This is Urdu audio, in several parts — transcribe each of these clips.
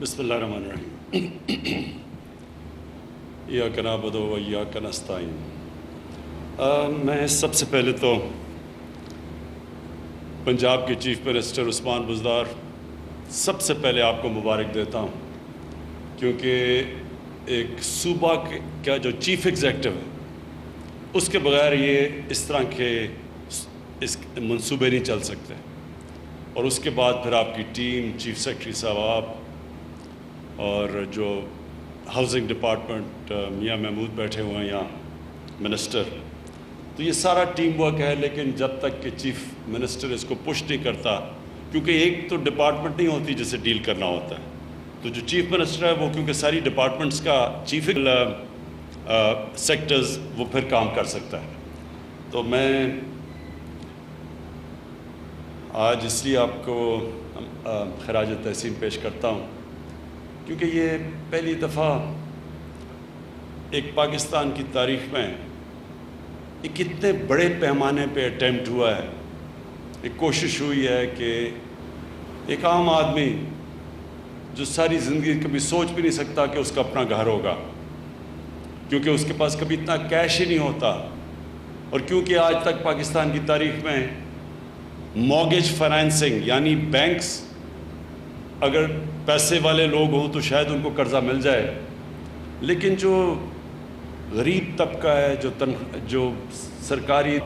بسم اللہ الرحمن الرحیم ایاک نعبد و ایاک نستعین۔ میں سب سے پہلے تو پنجاب کے چیف منسٹر عثمان بزدار سب سے پہلے آپ کو مبارک دیتا ہوں، کیونکہ ایک صوبہ کا جو چیف ایگزیکٹو ہے اس کے بغیر یہ اس طرح کے منصوبے نہیں چل سکتے، اور اس کے بعد پھر آپ کی ٹیم، چیف سیکرٹری صاحب آپ اور جو ہاؤسنگ ڈپارٹمنٹ میاں محمود بیٹھے ہوئے ہیں یہاں منسٹر، تو یہ سارا ٹیم ورک ہے۔ لیکن جب تک کہ چیف منسٹر اس کو پش نہیں کرتا، کیونکہ ایک تو ڈپارٹمنٹ نہیں ہوتی جسے ڈیل کرنا ہوتا ہے، تو جو چیف منسٹر ہے وہ کیونکہ ساری ڈپارٹمنٹس کا چیف سیکٹرز وہ پھر کام کر سکتا ہے۔ تو میں آج اس لیے آپ کو خراج تحسین پیش کرتا ہوں، کیونکہ یہ پہلی دفعہ ایک پاکستان کی تاریخ میں ایک اتنے بڑے پیمانے پہ اٹیمپٹ ہوا ہے، ایک کوشش ہوئی ہے کہ ایک عام آدمی جو ساری زندگی کبھی سوچ بھی نہیں سکتا کہ اس کا اپنا گھر ہوگا، کیونکہ اس کے پاس کبھی اتنا کیش ہی نہیں ہوتا، اور کیونکہ آج تک پاکستان کی تاریخ میں مورگیج فائنینسنگ یعنی بینکس اگر پیسے والے لوگ ہوں تو شاید ان کو قرضہ مل جائے، لیکن جو غریب طبقہ ہے، جو سرکاری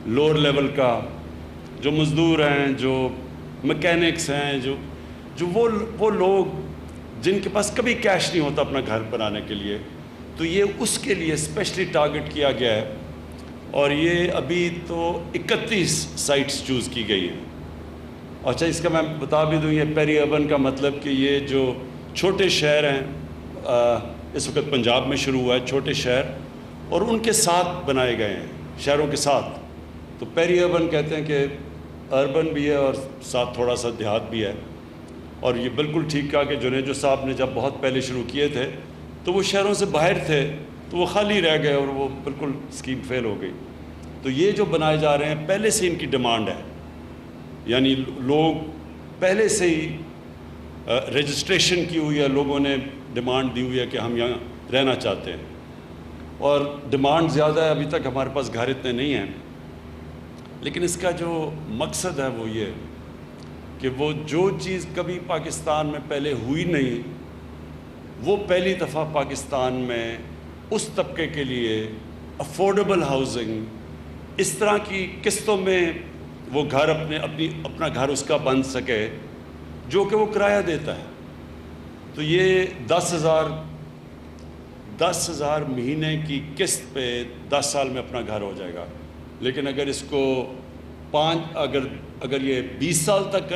لوور لیول کا، جو مزدور ہیں، جو میکینکس ہیں، جو وہ لوگ جن کے پاس کبھی کیش نہیں ہوتا اپنا گھر بنانے کے لیے، تو یہ اس کے لیے اسپیشلی ٹارگٹ کیا گیا ہے، اور یہ ابھی تو 31 سائٹس چوز کی گئی ہیں۔ اچھا، اس کا میں بتا بھی دوں، یہ پیری اربن کا مطلب کہ یہ جو چھوٹے شہر ہیں، اس وقت پنجاب میں شروع ہوا ہے چھوٹے شہر، اور ان کے ساتھ بنائے گئے ہیں، شہروں کے ساتھ، تو پیری اربن کہتے ہیں کہ اربن بھی ہے اور ساتھ تھوڑا سا دیہات بھی ہے۔ اور یہ بالکل ٹھیک کہا کہ جنیجو صاحب نے جب بہت پہلے شروع کیے تھے تو وہ شہروں سے باہر تھے، تو وہ خالی رہ گئے اور وہ بالکل اسکیم فیل ہو گئی۔ تو یہ جو بنائے جا رہے ہیں پہلے سے ان کی ڈیمانڈ ہے، یعنی لوگ پہلے سے ہی رجسٹریشن کی ہوئی ہے، لوگوں نے ڈیمانڈ دی ہوئی ہے کہ ہم یہاں رہنا چاہتے ہیں، اور ڈیمانڈ زیادہ ہے، ابھی تک ہمارے پاس گھر اتنے نہیں ہیں، لیکن اس کا جو مقصد ہے وہ یہ کہ وہ جو چیز کبھی پاکستان میں پہلے ہوئی نہیں، وہ پہلی دفعہ پاکستان میں اس طبقے کے لیے افورڈیبل ہاؤسنگ، اس طرح کی قسطوں میں وہ گھر اپنا گھر اس کا بن سکے جو کہ وہ کرایہ دیتا ہے۔ تو یہ 10,000 مہینے کی قسط پہ 10 سال میں اپنا گھر ہو جائے گا، لیکن اگر اس کو اگر یہ 20 سال تک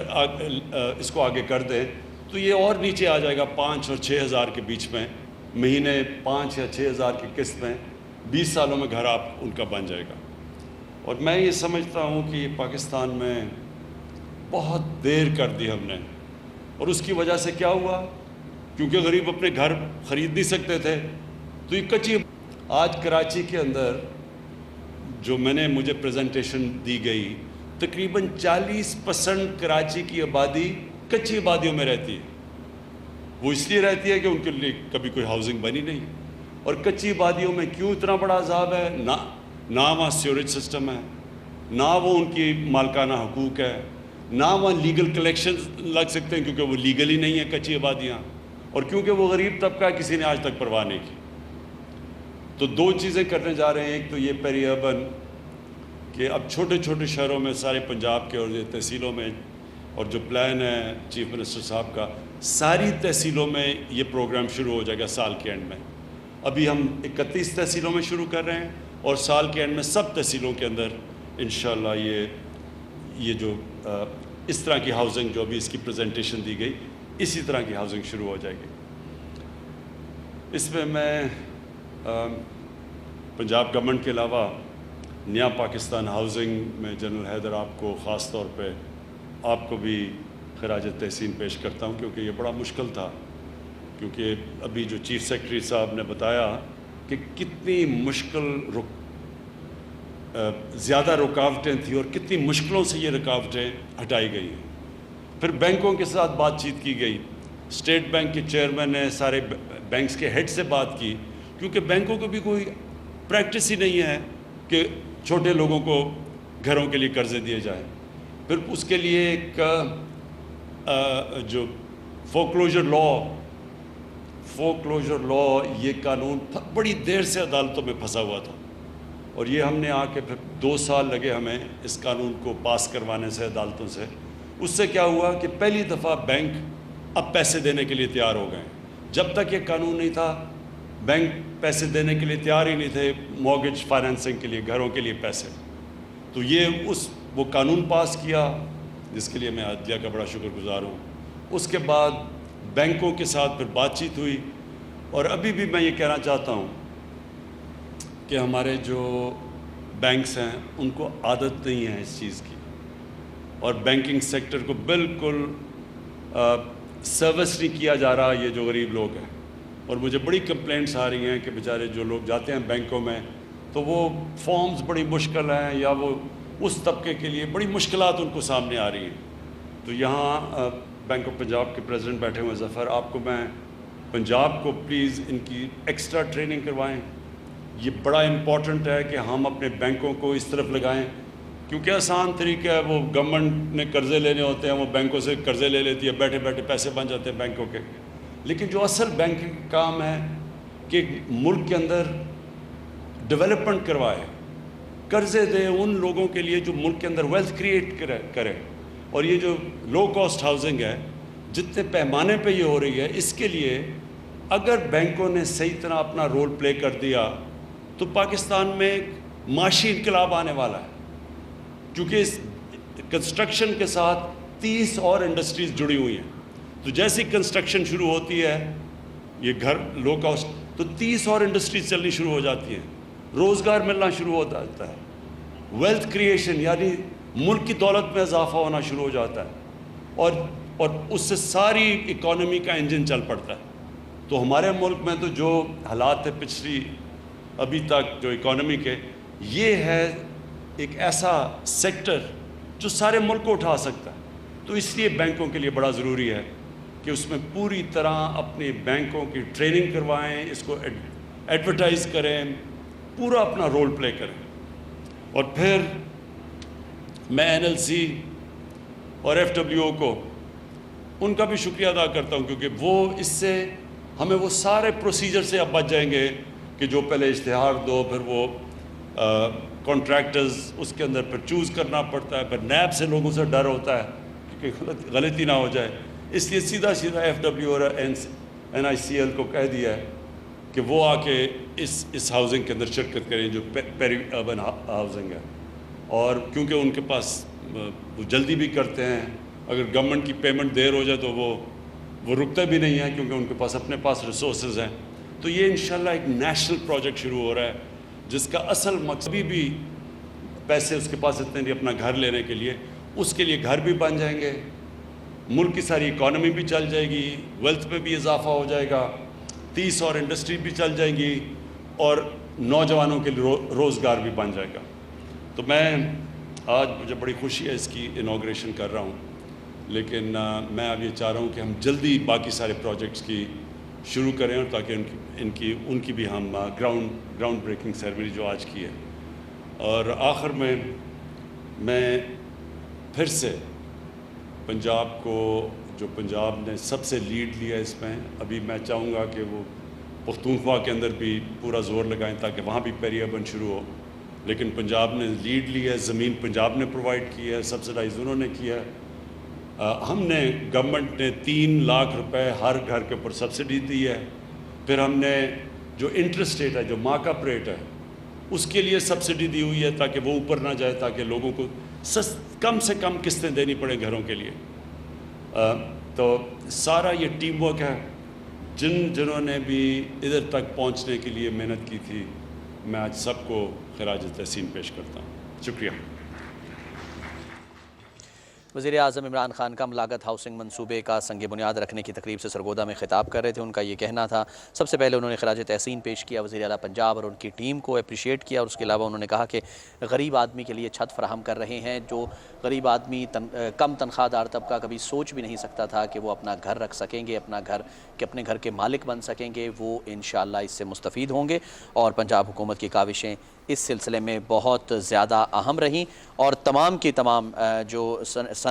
اس کو آگے کر دیں تو یہ اور نیچے آ جائے گا، 5 اور 6,000 کے بیچ میں مہینے، 5 یا 6,000 کی قسط میں 20 سالوں میں گھر ان کا بن جائے گا۔ اور میں یہ سمجھتا ہوں کہ یہ پاکستان میں بہت دیر کر دی ہم نے، اور اس کی وجہ سے کیا ہوا، کیونکہ غریب اپنے گھر خرید نہیں سکتے تھے، تو یہ کچی۔ آج کراچی کے اندر جو مجھے پریزنٹیشن دی گئی، تقریباً 40% کراچی کی آبادی کچی آبادیوں میں رہتی ہے۔ وہ اس لیے رہتی ہے کہ ان کے لیے کبھی کوئی ہاؤسنگ بنی نہیں، اور کچی آبادیوں میں کیوں اتنا بڑا عذاب ہے، نہ وہاں سیوریج سسٹم ہے، نہ وہ ان کی مالکانہ حقوق ہے، نہ وہاں لیگل کلیکشنز لگ سکتے ہیں کیونکہ وہ لیگل ہی نہیں ہے کچی آبادیاں، اور کیونکہ وہ غریب طبقہ ہے، کسی نے آج تک پرواہ نہیں کی۔ تو 2 چیزیں کرنے جا رہے ہیں، ایک تو یہ پیری اربن کہ اب چھوٹے چھوٹے شہروں میں، سارے پنجاب کے اور تحصیلوں میں، اور جو پلان ہے چیف منسٹر صاحب کا، ساری تحصیلوں میں یہ پروگرام شروع ہو جائے گا سال کے اینڈ میں۔ ابھی ہم 31 تحصیلوں میں شروع کر رہے ہیں، اور سال کے اینڈ میں سب تحصیلوں کے اندر انشاءاللہ یہ جو اس طرح کی ہاؤسنگ جو ابھی اس کی پریزنٹیشن دی گئی، اسی طرح کی ہاؤسنگ شروع ہو جائے گی۔ اس میں پنجاب گورنمنٹ کے علاوہ نیا پاکستان ہاؤسنگ میں جنرل حیدر آپ کو خاص طور پہ آپ کو بھی خراج تحسین پیش کرتا ہوں، کیونکہ یہ بڑا مشکل تھا، کیونکہ ابھی جو چیف سیکرٹری صاحب نے بتایا کہ کتنی زیادہ رکاوٹیں تھیں اور کتنی مشکلوں سے یہ رکاوٹیں ہٹائی گئی ہیں۔ پھر بینکوں کے ساتھ بات چیت کی گئی، اسٹیٹ بینک کے چیئرمین نے سارے بینکس کے ہیڈ سے بات کی، کیونکہ بینکوں کو بھی کوئی پریکٹس ہی نہیں ہے کہ چھوٹے لوگوں کو گھروں کے لیے قرضے دیے جائیں. پھر اس کے لیے ایک جو فورکلوجر لا یہ قانون بڑی دیر سے عدالتوں میں پھنسا ہوا تھا، اور یہ ہم نے آ کے پھر 2 سال لگے ہمیں اس قانون کو پاس کروانے سے عدالتوں سے. اس سے کیا ہوا کہ پہلی دفعہ بینک اب پیسے دینے کے لیے تیار ہو گئے. جب تک یہ قانون نہیں تھا بینک پیسے دینے کے لیے تیار ہی نہیں تھے، مورگیج فائنینسنگ کے لیے، گھروں کے لیے پیسے. تو یہ وہ قانون پاس کیا جس کے لیے میں عدلیہ کا بڑا شکر گزار ہوں. اس کے بعد بینکوں کے ساتھ پھر بات چیت ہوئی، اور ابھی بھی میں یہ کہنا چاہتا ہوں کہ ہمارے جو بینکس ہیں ان کو عادت نہیں ہے اس چیز کی، اور بینکنگ سیکٹر کو بالکل سروس نہیں کیا جا رہا یہ جو غریب لوگ ہیں. اور مجھے بڑی کمپلینٹس آ رہی ہیں کہ بیچارے جو لوگ جاتے ہیں بینکوں میں تو وہ فارمز بڑی مشکل ہیں، یا وہ اس طبقے کے لیے بڑی مشکلات ان کو سامنے آ رہی ہیں. تو یہاں بینک آف پنجاب کے پریزیڈنٹ بیٹھے ہوئے ظفر، آپ کو میں پنجاب کو پلیز ان کی ایکسٹرا ٹریننگ کروائیں. یہ بڑا امپورٹنٹ ہے کہ ہم اپنے بینکوں کو اس طرف لگائیں، کیونکہ آسان طریقہ ہے، وہ گورنمنٹ نے قرضے لینے ہوتے ہیں، وہ بینکوں سے قرضے لے لیتی ہے، بیٹھے بیٹھے پیسے بن جاتے ہیں بینکوں کے. لیکن جو اصل بینکنگ کا کام ہے کہ ملک کے اندر ڈیولپمنٹ کروائے، قرضے دے ان لوگوں کے لیے جو ملک کے اندر ویلتھ کریٹ کرے. اور یہ جو لو کاسٹ ہاؤسنگ ہے جتنے پیمانے پہ یہ ہو رہی ہے، اس کے لیے اگر بینکوں نے صحیح طرح اپنا رول پلے کر دیا تو پاکستان میں ایک معاشی انقلاب آنے والا ہے. کیونکہ اس کنسٹرکشن کے ساتھ 30 اور انڈسٹریز جڑی ہوئی ہیں. تو جیسی کنسٹرکشن شروع ہوتی ہے یہ گھر لو کاسٹ، تو 30 اور انڈسٹریز چلنی شروع ہو جاتی ہیں، روزگار ملنا شروع ہو جاتا ہے، ویلتھ کریشن یعنی ملک کی دولت میں اضافہ ہونا شروع ہو جاتا ہے، اور اس سے ساری اکانومی کا انجن چل پڑتا ہے. تو ہمارے ملک میں تو جو حالات تھے پچھلی ابھی تک جو اکانومی کے، یہ ہے ایک ایسا سیکٹر جو سارے ملک کو اٹھا سکتا ہے. تو اس لیے بینکوں کے لیے بڑا ضروری ہے کہ اس میں پوری طرح اپنے بینکوں کی ٹریننگ کروائیں، اس کو ایڈورٹائز کریں، پورا اپنا رول پلے کریں. اور پھر میں NLC اور FWO کو ان کا بھی شکریہ ادا کرتا ہوں، کیونکہ وہ اس سے ہمیں وہ سارے پروسیجر سے اب بچ جائیں گے کہ جو پہلے اشتہار دو، پھر وہ کانٹریکٹرز اس کے اندر پھر چوز کرنا پڑتا ہے، پھر نیب سے لوگوں سے ڈر ہوتا ہے کہ غلطی نہ ہو جائے. اس لیے سیدھا FWO اور NICL کو کہہ دیا ہے کہ وہ آ کے اس ہاؤسنگ کے اندر شرکت کریں جو پیری اربن ہاؤسنگ ہے. اور کیونکہ ان کے پاس وہ جلدی بھی کرتے ہیں، اگر گورنمنٹ کی پیمنٹ دیر ہو جائے تو وہ رکتے بھی نہیں ہیں، کیونکہ ان کے پاس اپنے پاس ریسورسز ہیں. تو یہ انشاءاللہ ایک نیشنل پروجیکٹ شروع ہو رہا ہے جس کا اصل مقصد بھی پیسے اس کے پاس اتنے نہیں اپنا گھر لینے کے لیے، اس کے لیے گھر بھی بن جائیں گے، ملک کی ساری اکانومی بھی چل جائے گی، ویلتھ میں بھی اضافہ ہو جائے گا، 30 اور انڈسٹری بھی چل جائیں گی، اور نوجوانوں کے لیے روزگار بھی بن جائے گا. تو میں آج مجھے بڑی خوشی ہے اس کی انوگریشن کر رہا ہوں، لیکن میں اب یہ چاہ رہا ہوں کہ ہم جلدی باقی سارے پروجیکٹس کی شروع کریں، اور تاکہ ان کی بھی ہم گراؤنڈ بریکنگ سیرمنی جو آج کی ہے. اور آخر میں پھر سے پنجاب کو، جو پنجاب نے سب سے لیڈ لیا اس میں، ابھی میں چاہوں گا کہ وہ پختونخوا کے اندر بھی پورا زور لگائیں تاکہ وہاں بھی پیری اربن شروع ہو. لیکن پنجاب نے لیڈ لی ہے، زمین پنجاب نے پرووائڈ کی ہے، سبسڈائز انہوں نے کیا ہے. ہم نے گورنمنٹ نے 3 لاکھ روپے ہر گھر کے اوپر سبسڈی دی ہے. پھر ہم نے جو انٹرسٹ ریٹ ہے، جو مارک اپ ریٹ ہے، اس کے لیے سبسڈی دی ہوئی ہے تاکہ وہ اوپر نہ جائے، تاکہ لوگوں کو کم سے کم قسطیں دینی پڑیں گھروں کے لیے. تو سارا یہ ٹیم ورک ہے. جنہوں نے بھی ادھر تک پہنچنے کے لیے محنت کی تھی، میں آج سب کو خراج تحسین پیش کرتا ہوں. شکریہ. وزیر اعظم عمران خان کا ملاقات ہاؤسنگ منصوبے کا سنگ بنیاد رکھنے کی تقریب سے سرگودا میں خطاب کر رہے تھے. ان کا یہ کہنا تھا. سب سے پہلے انہوں نے خراج تحسین پیش کیا وزیر اعلیٰ پنجاب اور ان کی ٹیم کو اپریشیٹ کیا, اور اس کے علاوہ انہوں نے کہا کہ غریب آدمی کے لیے چھت فراہم کر رہے ہیں. جو غریب آدمی کم تنخواہ دار طبقہ کبھی سوچ بھی نہیں سکتا تھا کہ وہ اپنا گھر رکھ سکیں گے, اپنے گھر کے مالک بن سکیں گے, وہ انشاءاللہ اس سے مستفید ہوں گے. اور پنجاب حکومت کی کاوشیں اس سلسلے میں بہت زیادہ اہم رہیں, اور تمام کی تمام جو